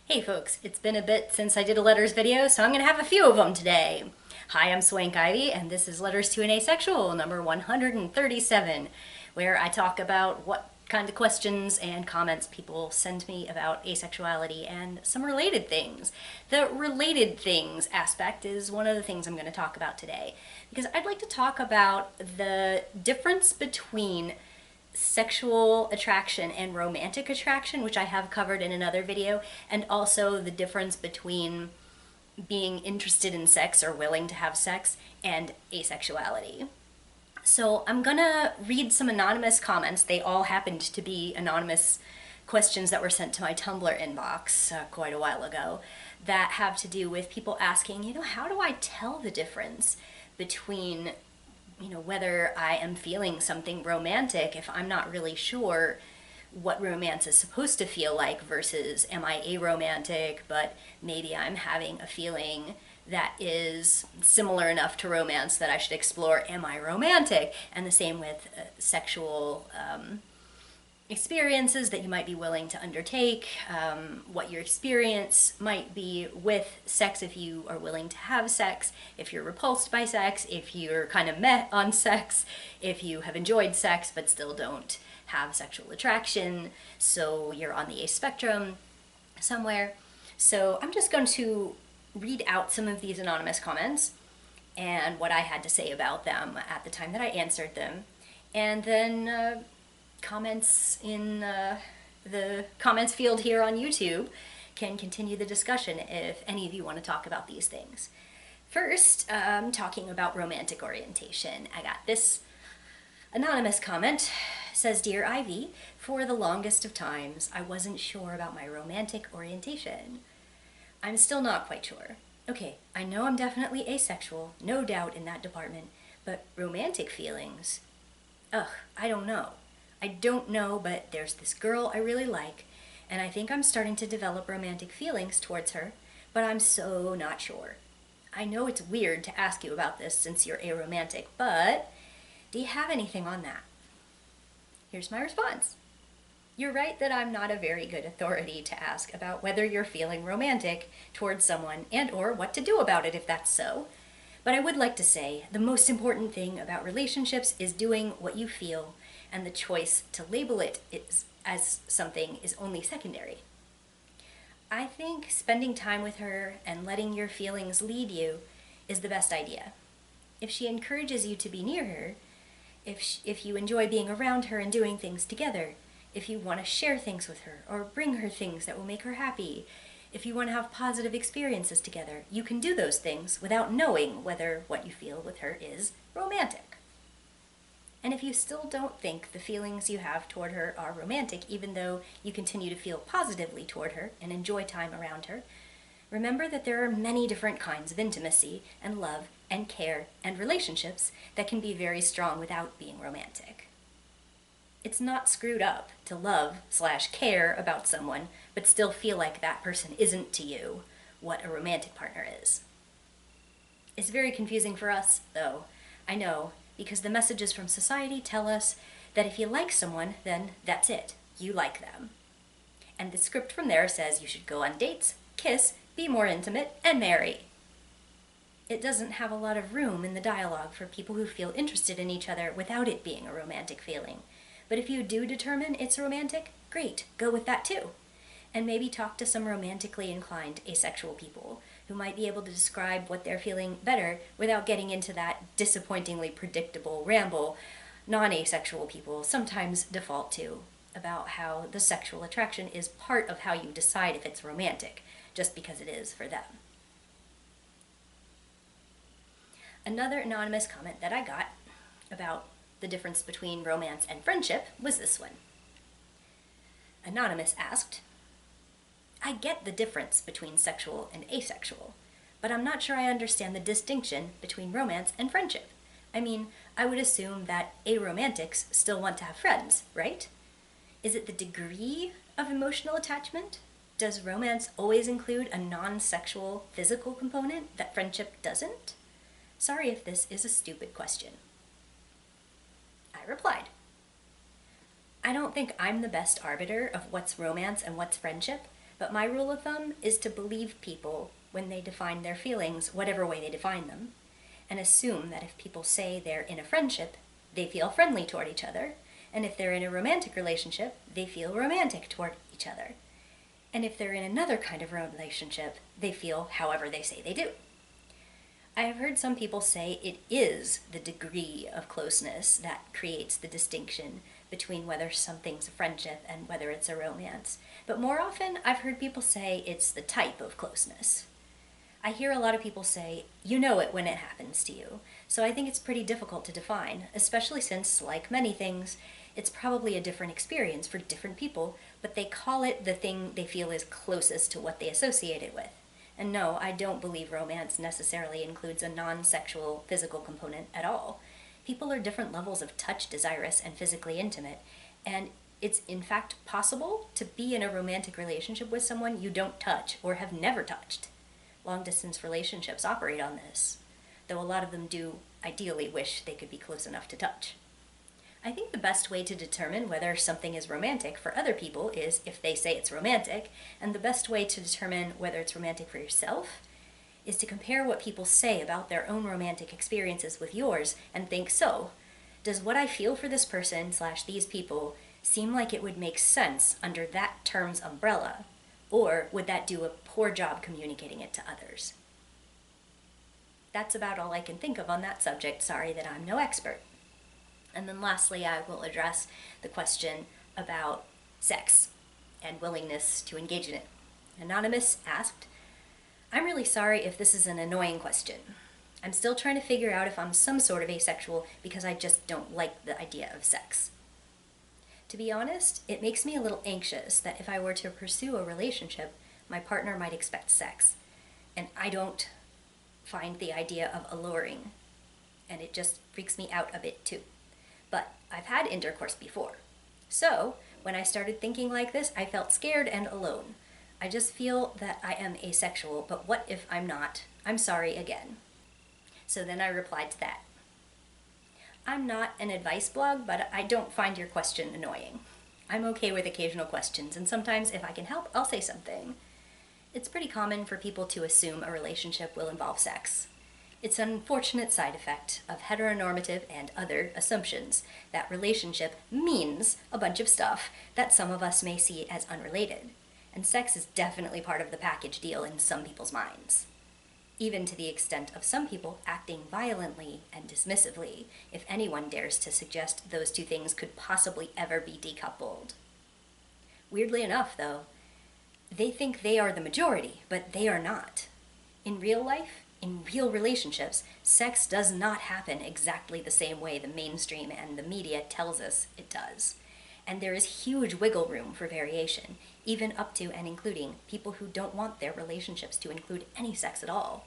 Hey folks, it's been a bit since I did a letters video, so I'm going to have a few of them today. Hi, I'm Swank Ivy, and this is Letters to an Asexual, number 137, where I talk about what kind of questions and comments people send me about asexuality and some related things. The related things aspect is one of the things I'm going to talk about today, because I'd like to talk about the difference between sexual attraction and romantic attraction, which I have covered in another video, and also the difference between being interested in sex or willing to have sex and asexuality. So I'm gonna read some anonymous comments. They all happened to be anonymous questions that were sent to my Tumblr inbox quite a while ago that have to do with people asking, how do I tell the difference between whether I am feeling something romantic if I'm not really sure what romance is supposed to feel like versus am I aromantic, but maybe I'm having a feeling that is similar enough to romance that I should explore, am I romantic? And the same with sexual experiences that you might be willing to undertake, what your experience might be with sex, if you are willing to have sex, if you're repulsed by sex, if you're kind of met on sex, if you have enjoyed sex but still don't have sexual attraction, so you're on the ace spectrum somewhere. So I'm just going to read out some of these anonymous comments and what I had to say about them at the time that I answered them, and then comments in the comments field here on YouTube can continue the discussion if any of you want to talk about these things. First, talking about romantic orientation. I got this anonymous comment. It says, "Dear Ivy, for the longest of times I wasn't sure about my romantic orientation. I'm still not quite sure. Okay, I know I'm definitely asexual, no doubt in that department, but romantic feelings? Ugh, I don't know. I don't know, but there's this girl I really like, and I think I'm starting to develop romantic feelings towards her, but I'm so not sure. I know it's weird to ask you about this since you're aromantic, but do you have anything on that?" Here's my response. You're right that I'm not a very good authority to ask about whether you're feeling romantic towards someone and or what to do about it if that's so. But I would like to say the most important thing about relationships is doing what you feel, and the choice to label it as something is only secondary. I think spending time with her and letting your feelings lead you is the best idea. If she encourages you to be near her, if you enjoy being around her and doing things together, if you want to share things with her or bring her things that will make her happy, if you want to have positive experiences together, you can do those things without knowing whether what you feel with her is romantic. And if you still don't think the feelings you have toward her are romantic, even though you continue to feel positively toward her and enjoy time around her, remember that there are many different kinds of intimacy and love and care and relationships that can be very strong without being romantic. It's not screwed up to love/care about someone, but still feel like that person isn't to you what a romantic partner is. It's very confusing for us, though, I know, because the messages from society tell us that if you like someone, then that's it, you like them. And the script from there says you should go on dates, kiss, be more intimate, and marry. It doesn't have a lot of room in the dialogue for people who feel interested in each other without it being a romantic feeling. But if you do determine it's romantic, great, go with that too. And maybe talk to some romantically inclined asexual people who might be able to describe what they're feeling better without getting into that disappointingly predictable ramble non-asexual people sometimes default to about how the sexual attraction is part of how you decide if it's romantic, just because it is for them. Another anonymous comment that I got about the difference between romance and friendship was this one. Anonymous asked, "I get the difference between sexual and asexual, but I'm not sure I understand the distinction between romance and friendship. I mean, I would assume that aromantics still want to have friends, right? Is it the degree of emotional attachment? Does romance always include a non-sexual physical component that friendship doesn't? Sorry if this is a stupid question." I replied, I don't think I'm the best arbiter of what's romance and what's friendship, But my rule of thumb is to believe people when they define their feelings, whatever way they define them, and assume that if people say they're in a friendship, they feel friendly toward each other, and if they're in a romantic relationship, they feel romantic toward each other. And if they're in another kind of relationship, they feel however they say they do. I have heard some people say it is the degree of closeness that creates the distinction between whether something's a friendship and whether it's a romance. But more often, I've heard people say it's the type of closeness. I hear a lot of people say, you know it when it happens to you. So I think it's pretty difficult to define, especially since, like many things, it's probably a different experience for different people, but they call it the thing they feel is closest to what they associate it with. And no, I don't believe romance necessarily includes a non-sexual physical component at all. People are different levels of touch desirous and physically intimate, and it's in fact possible to be in a romantic relationship with someone you don't touch or have never touched. Long-distance relationships operate on this, though a lot of them do ideally wish they could be close enough to touch. I think the best way to determine whether something is romantic for other people is if they say it's romantic, and the best way to determine whether it's romantic for yourself is to compare what people say about their own romantic experiences with yours and think, so, does what I feel for this person / these people seem like it would make sense under that term's umbrella, or would that do a poor job communicating it to others? That's about all I can think of on that subject. Sorry that I'm no expert. And then lastly, I will address the question about sex and willingness to engage in it. Anonymous asked, I'm really sorry if this is an annoying question. I'm still trying to figure out if I'm some sort of asexual because I just don't like the idea of sex. To be honest, it makes me a little anxious that if I were to pursue a relationship, my partner might expect sex. And I don't find the idea of alluring. And it just freaks me out a bit too. But I've had intercourse before. So, when I started thinking like this, I felt scared and alone. I just feel that I am asexual, but what if I'm not? I'm sorry again. So then I replied to that. I'm not an advice blog, but I don't find your question annoying. I'm okay with occasional questions, and sometimes if I can help, I'll say something. It's pretty common for people to assume a relationship will involve sex. It's an unfortunate side effect of heteronormative and other assumptions that relationship means a bunch of stuff that some of us may see as unrelated. And sex is definitely part of the package deal in some people's minds. Even to the extent of some people acting violently and dismissively if anyone dares to suggest those two things could possibly ever be decoupled. Weirdly enough, though, they think they are the majority, but they are not. In real life, in real relationships, sex does not happen exactly the same way the mainstream and the media tells us it does. And there is huge wiggle room for variation, even up to and including people who don't want their relationships to include any sex at all.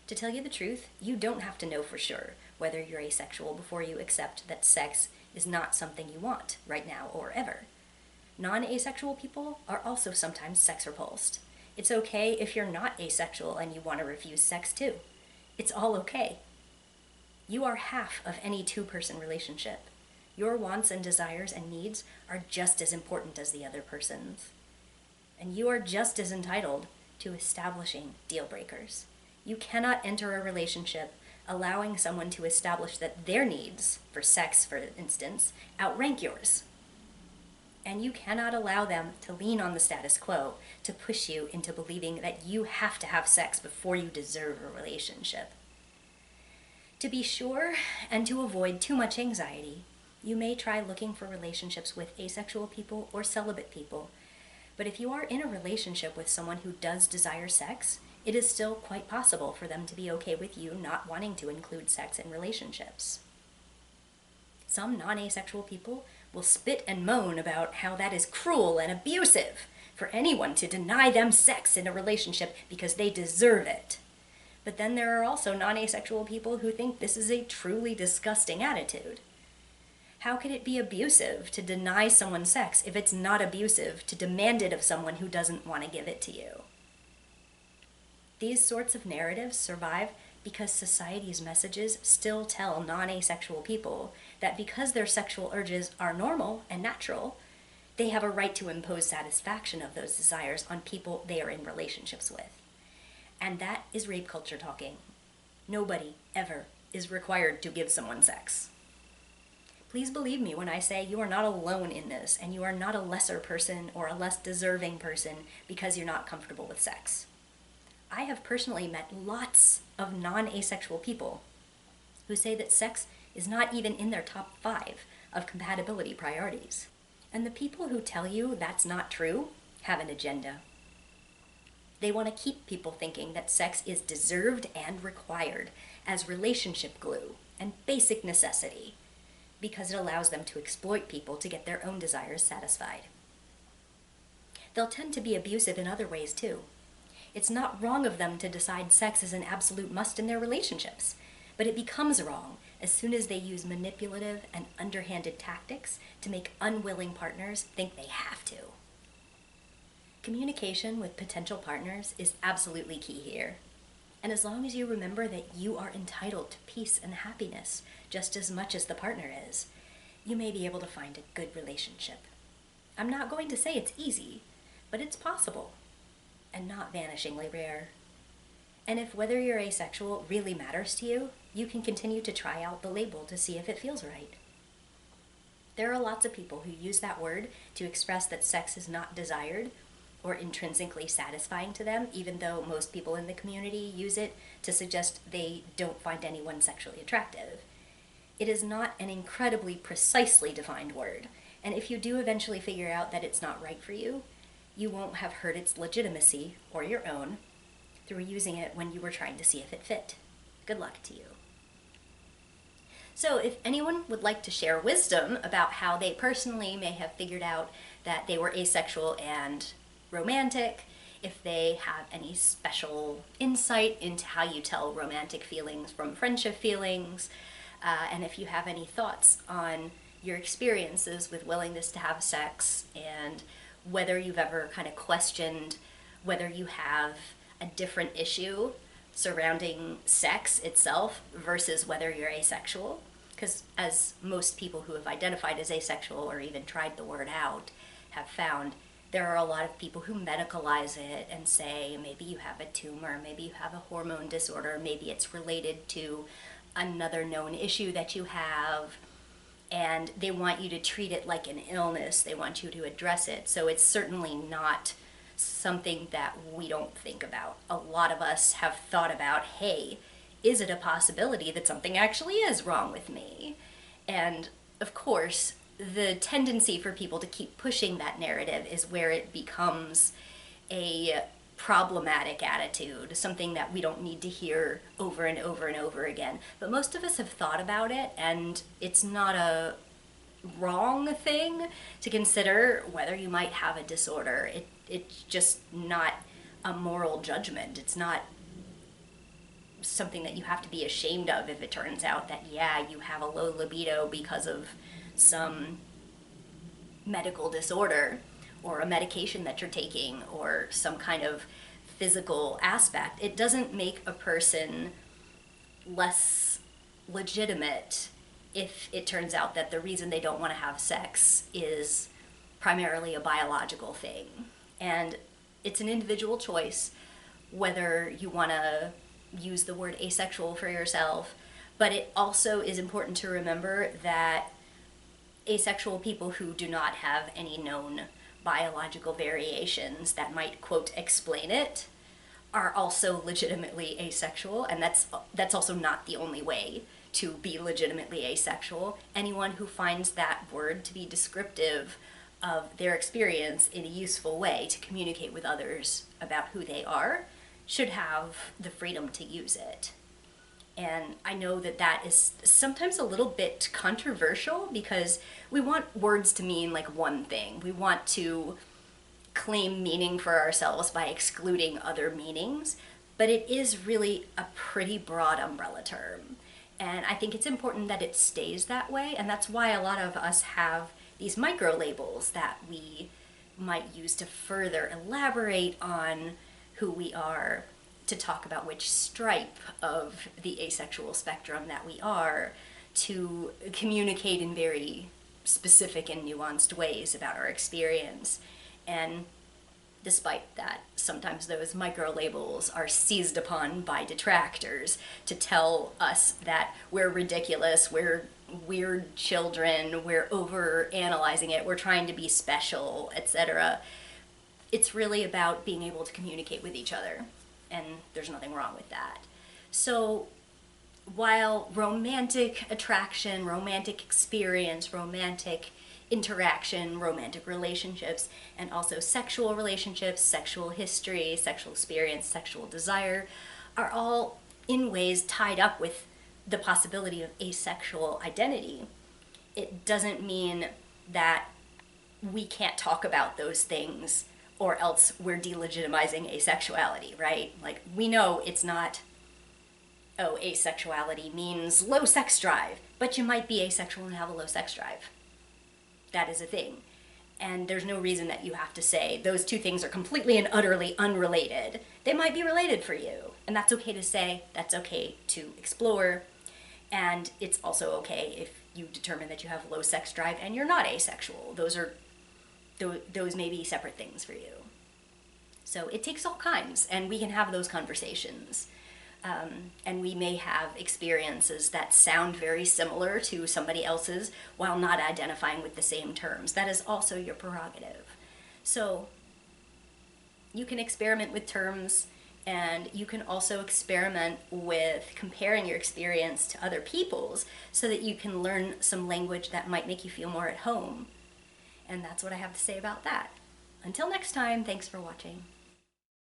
To tell you the truth, you don't have to know for sure whether you're asexual before you accept that sex is not something you want right now or ever. Non-asexual people are also sometimes sex repulsed. It's okay if you're not asexual and you want to refuse sex too. It's all okay. You are half of any two-person relationship. Your wants and desires and needs are just as important as the other person's. And you are just as entitled to establishing deal breakers. You cannot enter a relationship allowing someone to establish that their needs, for sex for instance, outrank yours. And you cannot allow them to lean on the status quo to push you into believing that you have to have sex before you deserve a relationship. To be sure, and to avoid too much anxiety, you may try looking for relationships with asexual people or celibate people. But if you are in a relationship with someone who does desire sex, it is still quite possible for them to be okay with you not wanting to include sex in relationships. Some non-asexual people will spit and moan about how that is cruel and abusive for anyone to deny them sex in a relationship because they deserve it. But then there are also non-asexual people who think this is a truly disgusting attitude. How could it be abusive to deny someone sex if it's not abusive to demand it of someone who doesn't want to give it to you? These sorts of narratives survive because society's messages still tell non-asexual people that because their sexual urges are normal and natural, they have a right to impose satisfaction of those desires on people they are in relationships with. And that is rape culture talking. Nobody ever is required to give someone sex. Please believe me when I say you are not alone in this, and you are not a lesser person or a less deserving person because you're not comfortable with sex. I have personally met lots of non-asexual people who say that sex is not even in their top 5 of compatibility priorities. And the people who tell you that's not true have an agenda. They want to keep people thinking that sex is deserved and required as relationship glue and basic necessity, because it allows them to exploit people to get their own desires satisfied. They'll tend to be abusive in other ways too. It's not wrong of them to decide sex is an absolute must in their relationships, but it becomes wrong as soon as they use manipulative and underhanded tactics to make unwilling partners think they have to. Communication with potential partners is absolutely key here. And as long as you remember that you are entitled to peace and happiness just as much as the partner is, you may be able to find a good relationship. I'm not going to say it's easy, but it's possible, and not vanishingly rare. And if whether you're asexual really matters to you, you can continue to try out the label to see if it feels right. There are lots of people who use that word to express that sex is not desired or intrinsically satisfying to them, even though most people in the community use it to suggest they don't find anyone sexually attractive. It is not an incredibly precisely defined word, and if you do eventually figure out that it's not right for you, you won't have hurt its legitimacy, or your own, through using it when you were trying to see if it fit. Good luck to you. So if anyone would like to share wisdom about how they personally may have figured out that they were asexual and romantic, if they have any special insight into how you tell romantic feelings from friendship feelings, and if you have any thoughts on your experiences with willingness to have sex and whether you've ever kind of questioned whether you have a different issue surrounding sex itself versus whether you're asexual, because as most people who have identified as asexual or even tried the word out have found, there are a lot of people who medicalize it and say maybe you have a tumor, maybe you have a hormone disorder, maybe it's related to another known issue that you have, and they want you to treat it like an illness. They want you to address it. So it's certainly not something that we don't think about. A lot of us have thought about, hey, is it a possibility that something actually is wrong with me? And of course, the tendency for people to keep pushing that narrative is where it becomes a problematic attitude, something that we don't need to hear over and over and over again. But most of us have thought about it, and it's not a wrong thing to consider whether you might have a disorder. It's just not a moral judgment. It's not something that you have to be ashamed of if it turns out that, yeah, you have a low libido because of some medical disorder or a medication that you're taking or some kind of physical aspect. It doesn't make a person less legitimate if it turns out that the reason they don't want to have sex is primarily a biological thing. And it's an individual choice whether you want to use the word asexual for yourself, but it also is important to remember that asexual people who do not have any known biological variations that might, quote, explain it, are also legitimately asexual, and that's also not the only way to be legitimately asexual. Anyone who finds that word to be descriptive of their experience in a useful way to communicate with others about who they are should have the freedom to use it. And I know that that is sometimes a little bit controversial because we want words to mean like one thing. We want to claim meaning for ourselves by excluding other meanings, but it is really a pretty broad umbrella term. And I think it's important that it stays that way, and that's why a lot of us have these micro labels that we might use to further elaborate on who we are, to talk about which stripe of the asexual spectrum that we are, to communicate in very specific and nuanced ways about our experience. And despite that, sometimes those micro labels are seized upon by detractors to tell us that we're ridiculous, we're weird children, we're over analyzing it, we're trying to be special, etc. It's really about being able to communicate with each other, and there's nothing wrong with that. So while romantic attraction, romantic experience, romantic interaction, romantic relationships, and also sexual relationships, sexual history, sexual experience, sexual desire are all in ways tied up with the possibility of asexual identity, it doesn't mean that we can't talk about those things or else we're delegitimizing asexuality, right? Like, we know it's not, oh, asexuality means low sex drive, but you might be asexual and have a low sex drive. That is a thing. And there's no reason that you have to say those two things are completely and utterly unrelated. They might be related for you, and that's okay to say, that's okay to explore, and it's also okay if you determine that you have low sex drive and you're not asexual. Those may be separate things for you. So it takes all kinds, and we can have those conversations. And we may have experiences that sound very similar to somebody else's while not identifying with the same terms. That is also your prerogative. So you can experiment with terms, and you can also experiment with comparing your experience to other people's so that you can learn some language that might make you feel more at home. And that's what I have to say about that. Until next time, thanks for watching.